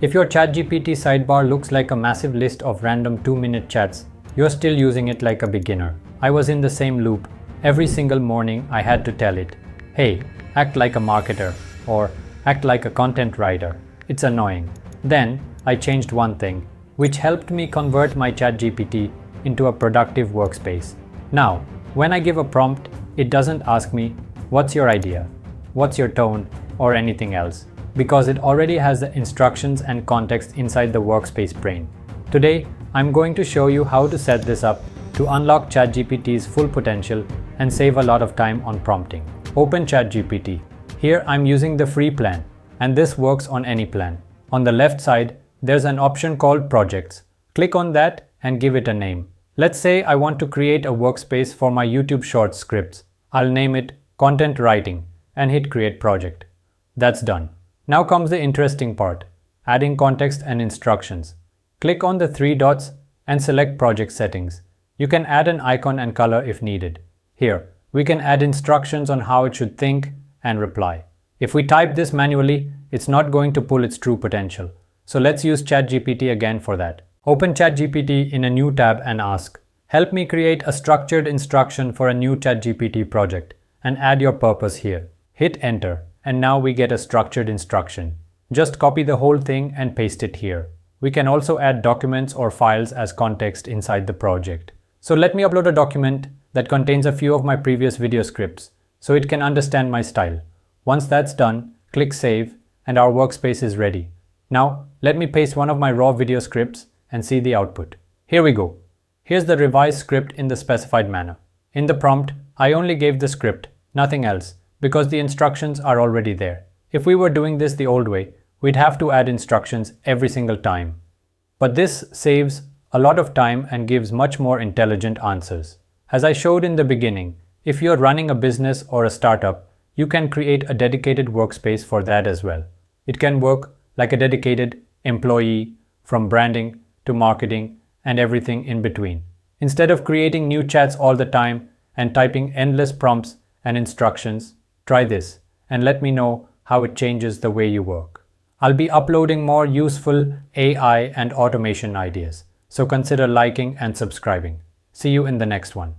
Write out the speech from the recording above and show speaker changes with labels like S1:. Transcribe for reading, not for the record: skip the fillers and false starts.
S1: If your ChatGPT sidebar looks like a massive list of random 2-minute chats, you're still using it like a beginner. I was in the same loop. Every single morning I had to tell it, hey, act like a marketer, or act like a content writer. It's annoying. Then I changed one thing, which helped me convert my ChatGPT into a productive workspace. Now, when I give a prompt, it doesn't ask me, what's your idea? What's your tone? Or anything else, because it already has the instructions and context inside the workspace brain. Today, I'm going to show you how to set this up to unlock ChatGPT's full potential and save a lot of time on prompting. Open ChatGPT. Here I'm using the free plan, and this works on any plan. On the left side, there's an option called Projects. Click on that and give it a name. Let's say I want to create a workspace for my YouTube Shorts scripts. I'll name it Content Writing and hit Create Project. That's done. Now comes the interesting part, adding context and instructions. Click on the 3 dots and select Project Settings. You can add an icon and color if needed. Here, we can add instructions on how it should think and reply. If we type this manually, it's not going to pull its true potential. So let's use ChatGPT again for that. Open ChatGPT in a new tab and ask, help me create a structured instruction for a new ChatGPT project, and add your purpose here. Hit enter, and now we get a structured instruction. Just copy the whole thing and paste it here. We can also add documents or files as context inside the project. So let me upload a document that contains a few of my previous video scripts, so it can understand my style. Once that's done, click Save, and our workspace is ready. Now, let me paste one of my raw video scripts and see the output. Here we go. Here's the revised script in the specified manner. In the prompt, I only gave the script, nothing else, because the instructions are already there. If we were doing this the old way, we'd have to add instructions every single time. But this saves a lot of time and gives much more intelligent answers. As I showed in the beginning, if you're running a business or a startup, you can create a dedicated workspace for that as well. It can work like a dedicated employee, from branding to marketing and everything in between. Instead of creating new chats all the time and typing endless prompts and instructions, try this and let me know how it changes the way you work. I'll be uploading more useful AI and automation ideas, so consider liking and subscribing. See you in the next one.